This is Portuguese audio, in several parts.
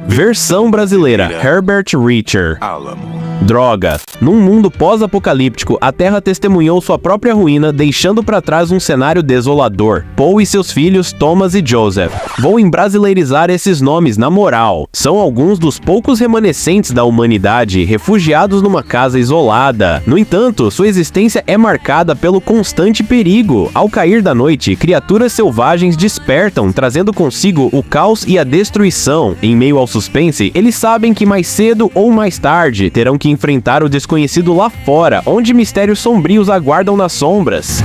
Versão brasileira, Herbert Richter. Droga. Num mundo pós-apocalíptico, a Terra testemunhou sua própria ruína, deixando para trás um cenário desolador. Paul e seus filhos, Thomas e Joseph. Vou embrasileirizar esses nomes na moral. São alguns dos poucos remanescentes da humanidade refugiados numa casa isolada. No entanto, sua existência é marcada pelo constante perigo. Ao cair da noite, criaturas selvagens despertam, trazendo consigo o caos e a destruição. Em meio ao suspense, eles sabem que mais cedo ou mais tarde terão que enfrentar o desconhecido lá fora, onde mistérios sombrios aguardam nas sombras.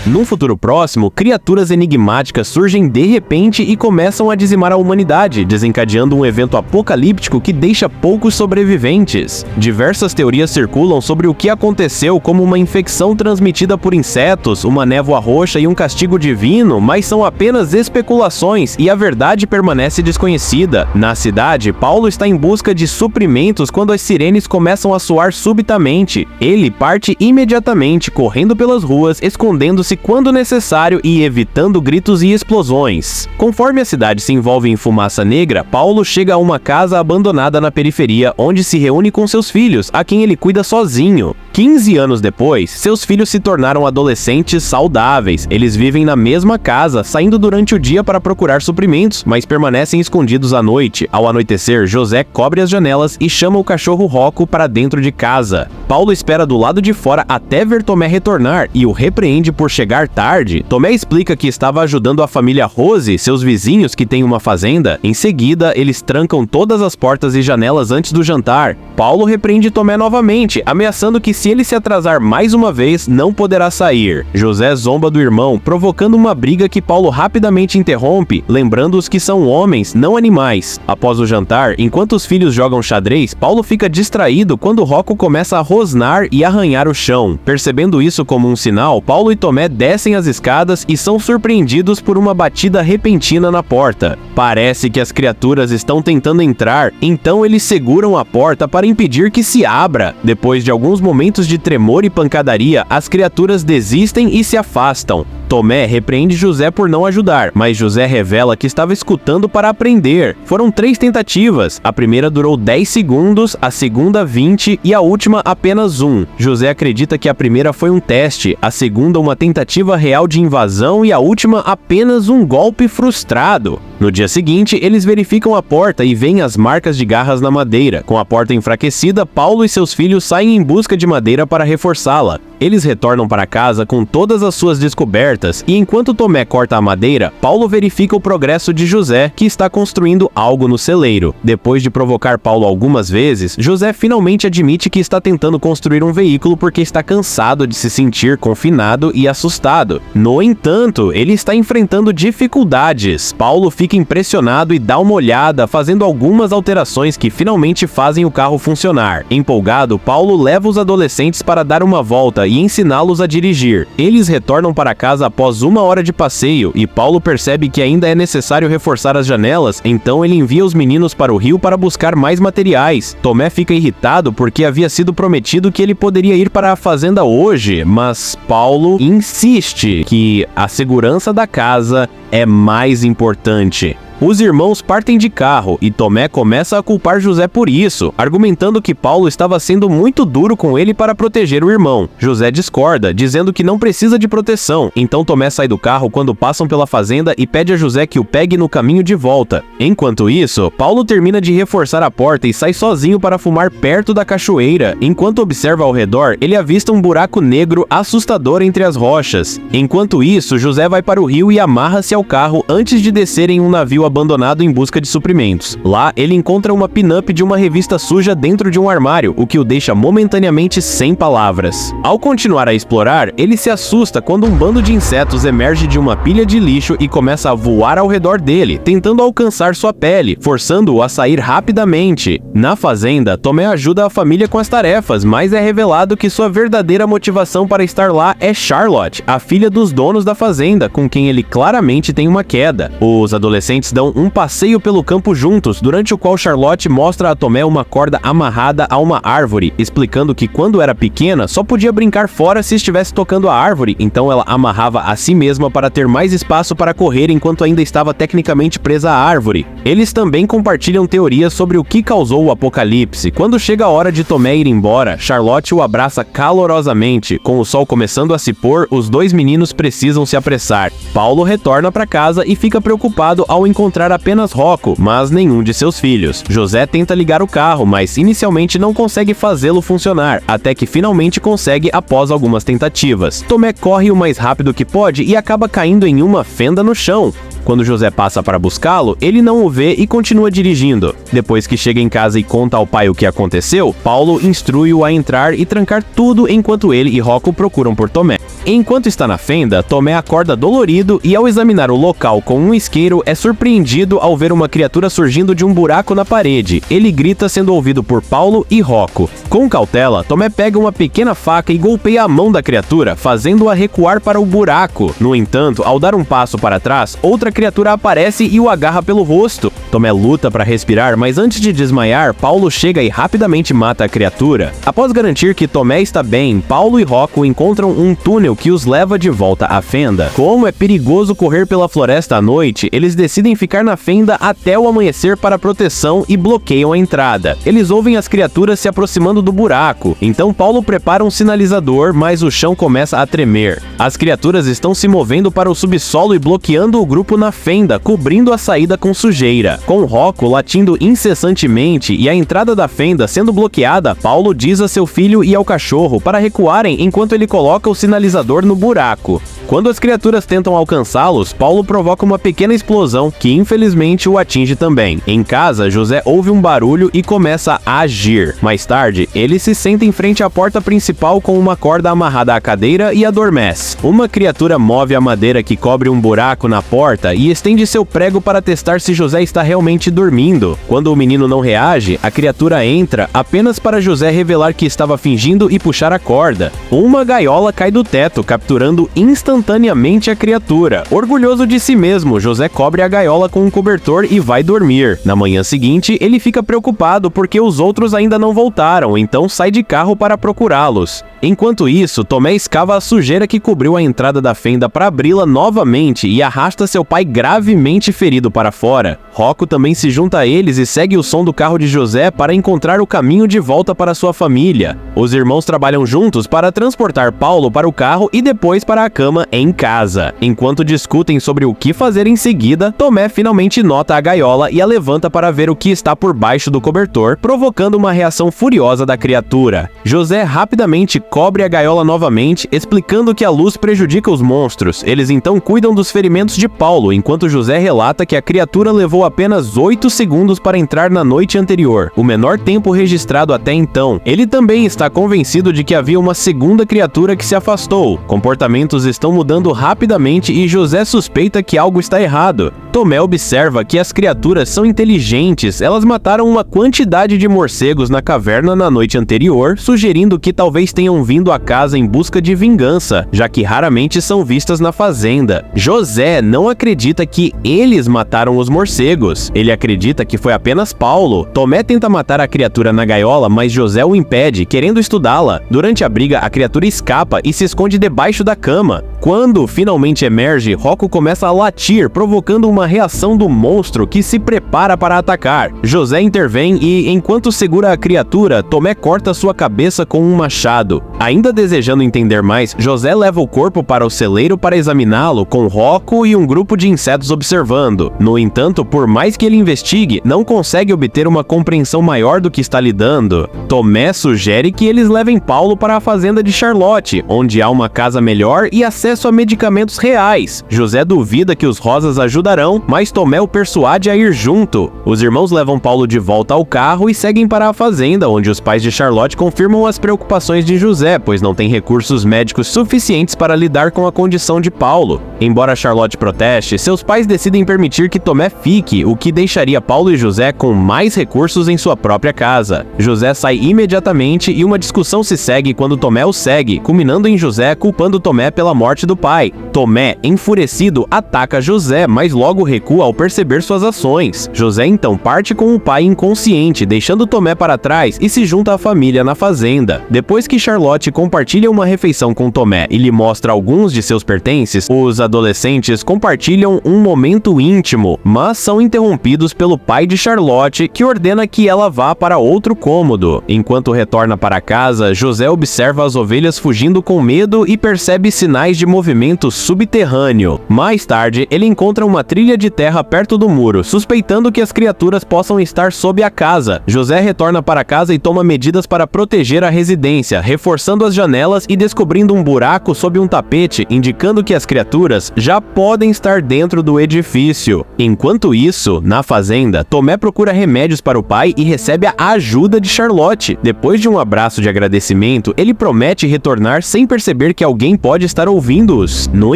Num futuro próximo, criaturas enigmáticas surgem de repente e começam a dizimar a humanidade, desencadeando um evento apocalíptico que deixa poucos sobreviventes. Diversas teorias circulam sobre o que aconteceu, como uma infecção transmitida por insetos, uma névoa roxa e um castigo divino, mas são apenas especulações e a verdade permanece desconhecida. Na cidade, Paulo está em busca de suprimentos quando as sirenes começam a soar subitamente. Ele parte imediatamente, correndo pelas ruas, escondendo-se quando necessário e evitando gritos e explosões. Conforme a cidade se envolve em fumaça negra, Paulo chega a uma casa abandonada na periferia, onde se reúne com seus filhos, a quem ele cuida sozinho. 15 anos depois, seus filhos se tornaram adolescentes saudáveis. Eles vivem na mesma casa, saindo durante o dia para procurar suprimentos, mas permanecem escondidos à noite. Ao anoitecer, José cobre as janelas e chama o cachorro Rocco para dentro de casa. Paulo espera do lado de fora até ver Tomé retornar e o repreende por chegar tarde. Tomé explica que estava ajudando a família Rose, seus vizinhos que têm uma fazenda. Em seguida, eles trancam todas as portas e janelas antes do jantar. Paulo repreende Tomé novamente, ameaçando que se ele se atrasar mais uma vez, não poderá sair. José zomba do irmão, provocando uma briga que Paulo rapidamente interrompe, lembrando-os que são homens, não animais. Após o jantar, enquanto os filhos jogam xadrez, Paulo fica distraído quando Rocco começa a rosnar e arranhar o chão. Percebendo isso como um sinal, Paulo e Tomé descem as escadas e são surpreendidos por uma batida repentina na porta. Parece que as criaturas estão tentando entrar, então eles seguram a porta para impedir que se abra. Depois de alguns momentos de tremor e pancadaria, as criaturas desistem e se afastam. Tomé repreende José por não ajudar, mas José revela que estava escutando para aprender. Foram 3 tentativas. A primeira durou 10 segundos, a segunda 20 e a última apenas 1. José acredita que a primeira foi um teste, a segunda uma tentativa real de invasão e a última apenas um golpe frustrado. No dia seguinte, eles verificam a porta e veem as marcas de garras na madeira. Com a porta enfraquecida, Paulo e seus filhos saem em busca de madeira para reforçá-la. Eles retornam para casa com todas as suas descobertas e enquanto Tomé corta a madeira, Paulo verifica o progresso de José, que está construindo algo no celeiro. Depois de provocar Paulo algumas vezes, José finalmente admite que está tentando construir um veículo porque está cansado de se sentir confinado e assustado. No entanto, ele está enfrentando dificuldades. Paulo fica impressionado e dá uma olhada, fazendo algumas alterações que finalmente fazem o carro funcionar. Empolgado, Paulo leva os adolescentes para dar uma volta e ensiná-los a dirigir. Eles retornam para casa após 1 hora de passeio e Paulo percebe que ainda é necessário reforçar as janelas, então ele envia os meninos para o rio para buscar mais materiais. Tomé fica irritado porque havia sido prometido que ele poderia ir para a fazenda hoje, mas Paulo insiste que a segurança da casa é mais importante. Os irmãos partem de carro e Tomé começa a culpar José por isso, argumentando que Paulo estava sendo muito duro com ele para proteger o irmão. José discorda, dizendo que não precisa de proteção, então Tomé sai do carro quando passam pela fazenda e pede a José que o pegue no caminho de volta. Enquanto isso, Paulo termina de reforçar a porta e sai sozinho para fumar perto da cachoeira. Enquanto observa ao redor, ele avista um buraco negro assustador entre as rochas. Enquanto isso, José vai para o rio e amarra-se ao carro antes de descer em um navio abandonado em busca de suprimentos. Lá, ele encontra uma pin-up de uma revista suja dentro de um armário, o que o deixa momentaneamente sem palavras. Ao continuar a explorar, ele se assusta quando um bando de insetos emerge de uma pilha de lixo e começa a voar ao redor dele, tentando alcançar sua pele, forçando-o a sair rapidamente. Na fazenda, Tomé ajuda a família com as tarefas, mas é revelado que sua verdadeira motivação para estar lá é Charlotte, a filha dos donos da fazenda, com quem ele claramente tem uma queda. Os adolescentes dão um passeio pelo campo juntos, durante o qual Charlotte mostra a Tomé uma corda amarrada a uma árvore, explicando que quando era pequena só podia brincar fora se estivesse tocando a árvore, então ela amarrava a si mesma para ter mais espaço para correr enquanto ainda estava tecnicamente presa à árvore. Eles também compartilham teorias sobre o que causou o apocalipse. Quando chega a hora de Tomé ir embora, Charlotte o abraça calorosamente. Com o sol começando a se pôr, os dois meninos precisam se apressar. Paulo retorna para casa e fica preocupado ao encontrar apenas Rocco, mas nenhum de seus filhos. José tenta ligar o carro, mas inicialmente não consegue fazê-lo funcionar, até que finalmente consegue após algumas tentativas. Tomé corre o mais rápido que pode e acaba caindo em uma fenda no chão. Quando José passa para buscá-lo, ele não o vê e continua dirigindo. Depois que chega em casa e conta ao pai o que aconteceu, Paulo instrui-o a entrar e trancar tudo enquanto ele e Rocco procuram por Tomé. Enquanto está na fenda, Tomé acorda dolorido e, ao examinar o local com um isqueiro, é surpreendido ao ver uma criatura surgindo de um buraco na parede. Ele grita, sendo ouvido por Paulo e Rocco. Com cautela, Tomé pega uma pequena faca e golpeia a mão da criatura, fazendo-a recuar para o buraco. No entanto, ao dar um passo para trás, outra criatura aparece e o agarra pelo rosto. Tomé luta para respirar, mas antes de desmaiar, Paulo chega e rapidamente mata a criatura. Após garantir que Tomé está bem, Paulo e Rocco encontram um túnel que os leva de volta à fenda. Como é perigoso correr pela floresta à noite, eles decidem ficar na fenda até o amanhecer para proteção e bloqueiam a entrada. Eles ouvem as criaturas se aproximando do buraco, então Paulo prepara um sinalizador, mas o chão começa a tremer. As criaturas estão se movendo para o subsolo e bloqueando o grupo na fenda, cobrindo a saída com sujeira. Com Rocco latindo incessantemente e a entrada da fenda sendo bloqueada, Paulo diz a seu filho e ao cachorro para recuarem enquanto ele coloca o sinalizador no buraco. Quando as criaturas tentam alcançá-los, Paulo provoca uma pequena explosão, que infelizmente o atinge também. Em casa, José ouve um barulho e começa a agir. Mais tarde, ele se senta em frente à porta principal com uma corda amarrada à cadeira e adormece. Uma criatura move a madeira que cobre um buraco na porta e estende seu prego para testar se José está realmente dormindo. Quando o menino não reage, a criatura entra apenas para José revelar que estava fingindo e puxar a corda. Uma gaiola cai do teto, capturando instantaneamente a criatura. Orgulhoso de si mesmo, José cobre a gaiola com um cobertor e vai dormir. Na manhã seguinte, ele fica preocupado porque os outros ainda não voltaram, então sai de carro para procurá-los. Enquanto isso, Tomé escava a sujeira que cobriu a entrada da fenda para abri-la novamente e arrasta seu pai gravemente ferido para fora. Rocco também se junta a eles e segue o som do carro de José para encontrar o caminho de volta para sua família. Os irmãos trabalham juntos para transportar Paulo para o carro e depois para a cama em casa. Enquanto discutem sobre o que fazer em seguida, Tomé finalmente nota a gaiola e a levanta para ver o que está por baixo do cobertor, provocando uma reação furiosa da criatura. José rapidamente cobre a gaiola novamente, explicando que a luz prejudica os monstros. Eles então cuidam dos ferimentos de Paulo, enquanto José relata que a criatura levou apenas 8 segundos para entrar na noite anterior, o menor tempo registrado até então. Ele também está convencido de que havia uma segunda criatura que se afastou. Comportamentos estão mudando rapidamente e José suspeita que algo está errado. Tomé observa que as criaturas são inteligentes, elas mataram uma quantidade de morcegos na caverna na noite anterior, sugerindo que talvez tenham vindo à casa em busca de vingança, já que raramente são vistas na fazenda. José não acredita que eles mataram os morcegos, ele acredita que foi apenas Paulo. Tomé tenta matar a criatura na gaiola, mas José o impede, querendo estudá-la. Durante a briga, a criatura escapa e se esconde debaixo da cama. Quando finalmente emerge, Rocco começa a latir, provocando uma reação do monstro que se prepara para atacar. José intervém e, enquanto segura a criatura, Tomé corta sua cabeça com um machado. Ainda desejando entender mais, José leva o corpo para o celeiro para examiná-lo, com Rocco e um grupo de insetos observando. No entanto, por mais que ele investigue, não consegue obter uma compreensão maior do que está lidando. Tomé sugere que eles levem Paulo para a fazenda de Charlotte, onde há uma casa melhor e acesso a medicamentos reais. José duvida que os Rosas ajudarão, mas Tomé o persuade a ir junto. Os irmãos levam Paulo de volta ao carro e seguem para a fazenda, onde os pais de Charlotte confirmam as preocupações de José, pois não tem recursos médicos suficientes para lidar com a condição de Paulo. Embora Charlotte proteste, seus pais decidem permitir que Tomé fique, o que deixaria Paulo e José com mais recursos em sua própria casa. José sai imediatamente e uma discussão se segue quando Tomé o segue, culminando em José culpando Tomé pela morte do pai. Tomé, enfurecido, ataca José, mas logo recua ao perceber suas ações. José então parte com o pai inconsciente, deixando Tomé para trás e se junta à família na fazenda. Depois que Charlotte compartilha uma refeição com Tomé e lhe mostra alguns de seus pertences, os adolescentes compartilham um momento íntimo, mas são interrompidos pelo pai de Charlotte, que ordena que ela vá para outro cômodo. Enquanto retorna para casa, José observa as ovelhas fugindo com medo e percebe sinais de movimento subterrâneo. Mais tarde, ele encontra uma trilha de terra perto do muro, suspeitando que as criaturas possam estar sob a casa. José retorna para casa e toma medidas para proteger a residência, reforçando as janelas e descobrindo um buraco sob um tapete, indicando que as criaturas já podem estar dentro do edifício. Enquanto isso, na fazenda, Tomé procura remédios para o pai e recebe a ajuda de Charlotte. Depois de um abraço de agradecimento, ele promete retornar sem perceber que alguém pode estar ouvindo-os. No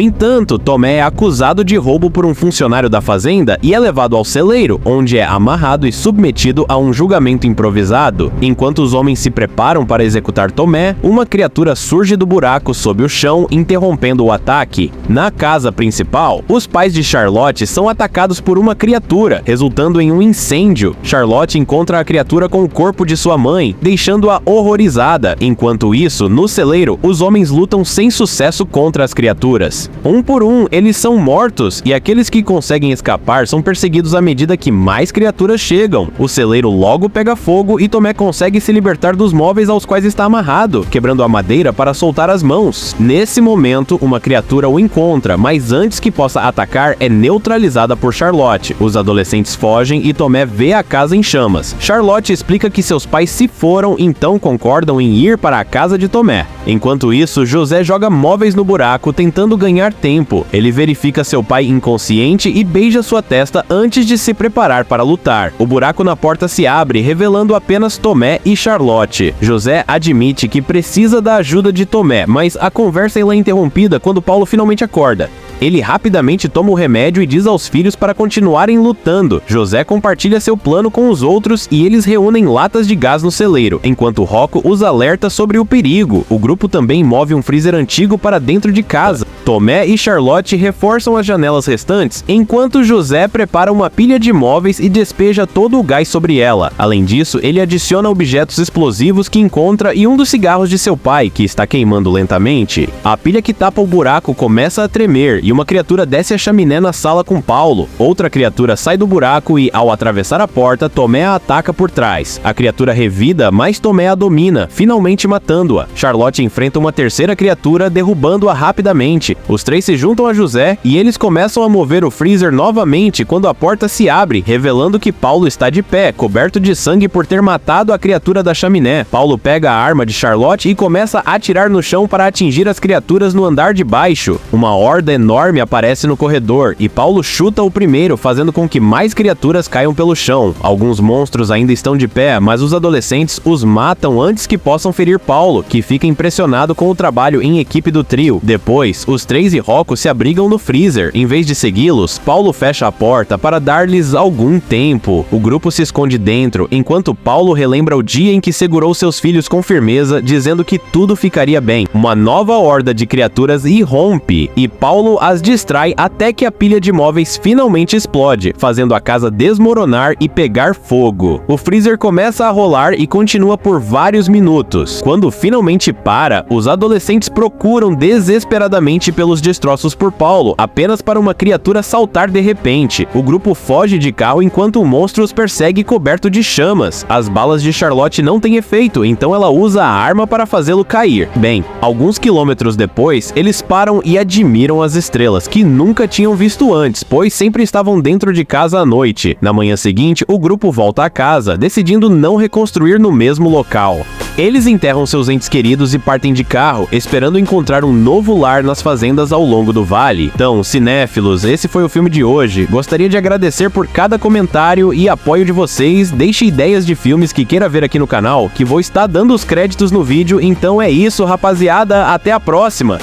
entanto, Tomé é acusado de roubo por um funcionário da fazenda e é levado ao celeiro, onde é amarrado e submetido a um julgamento improvisado. Enquanto os homens se preparam para executar Tomé, uma criatura surge do buraco sob o chão, interrompendo o ataque. Na casa principal, os pais de Charlotte são atacados por uma criatura, resultando em um incêndio. Charlotte encontra a criatura com o corpo de sua mãe, deixando-a horrorizada. Enquanto isso, no celeiro, os homens lutam sem sucesso contra as criaturas. Um por um, eles são mortos, e aqueles que conseguem escapar são perseguidos à medida que mais criaturas chegam. O celeiro logo pega fogo e Tomé consegue se libertar dos móveis aos quais está amarrado, quebrando a madeira para soltar as mãos. Nesse momento, uma criatura o encontra, mas antes que possa atacar, é neutralizada por Charlotte. Os adolescentes fogem e Tomé vê a casa em chamas. Charlotte explica que seus pais se foram, então concordam em ir para a casa de Tomé. Enquanto isso, José joga móveis no buraco, tentando ganhar tempo. Ele verifica seu pai inconsciente e beija sua testa antes de se preparar para lutar. O buraco na porta se abre, revelando apenas Tomé e Charlotte. José admite que precisa da ajuda de Tomé, mas a conversa é interrompida quando Paulo finalmente acorda. Ele rapidamente toma o remédio e diz aos filhos para continuarem lutando. José compartilha seu plano com os outros e eles reúnem latas de gás no celeiro, enquanto Rocco os alerta sobre o perigo. O grupo também move um freezer antigo para dentro de casa. Tomé e Charlotte reforçam as janelas restantes, enquanto José prepara uma pilha de móveis e despeja todo o gás sobre ela. Além disso, ele adiciona objetos explosivos que encontra e um dos cigarros de seu pai, que está queimando lentamente. A pilha que tapa o buraco começa a tremer e uma criatura desce a chaminé na sala com Paulo. Outra criatura sai do buraco e, ao atravessar a porta, Tomé a ataca por trás. A criatura revida, mas Tomé a domina, finalmente matando-a. Charlotte enfrenta uma terceira criatura, derrubando-a rapidamente. Os três se juntam a José e eles começam a mover o freezer novamente quando a porta se abre, revelando que Paulo está de pé, coberto de sangue por ter matado a criatura da chaminé. Paulo pega a arma de Charlotte e começa a atirar no chão para atingir as criaturas no andar de baixo. Uma horda enorme aparece no corredor e Paulo chuta o primeiro, fazendo com que mais criaturas caiam pelo chão. Alguns monstros ainda estão de pé, mas os adolescentes os matam antes que possam ferir Paulo, que fica impressionado com o trabalho em equipe do trio. Depois, os três e Rocco se abrigam no freezer. Em vez de segui-los, Paulo fecha a porta para dar-lhes algum tempo. O grupo se esconde dentro, enquanto Paulo relembra o dia em que segurou seus filhos com firmeza, dizendo que tudo ficaria bem. Uma nova horda de criaturas irrompe, e Paulo as distrai até que a pilha de móveis finalmente explode, fazendo a casa desmoronar e pegar fogo. O freezer começa a rolar e continua por vários minutos. Quando finalmente para, os adolescentes procuram desesperadamente pelos destroços por Paulo, apenas para uma criatura saltar de repente. O grupo foge de carro enquanto o monstro os persegue coberto de chamas. As balas de Charlotte não têm efeito, então ela usa a arma para fazê-lo cair. Bem, alguns quilômetros depois, eles param e admiram as estrelas, que nunca tinham visto antes, pois sempre estavam dentro de casa à noite. Na manhã seguinte, o grupo volta a casa, decidindo não reconstruir no mesmo local. Eles enterram seus entes queridos e partem de carro, esperando encontrar um novo lar nas fazendas ao longo do vale. Então, cinéfilos, esse foi o filme de hoje. Gostaria de agradecer por cada comentário e apoio de vocês. Deixe ideias de filmes que queira ver aqui no canal, que vou estar dando os créditos no vídeo. Então é isso, rapaziada. Até a próxima!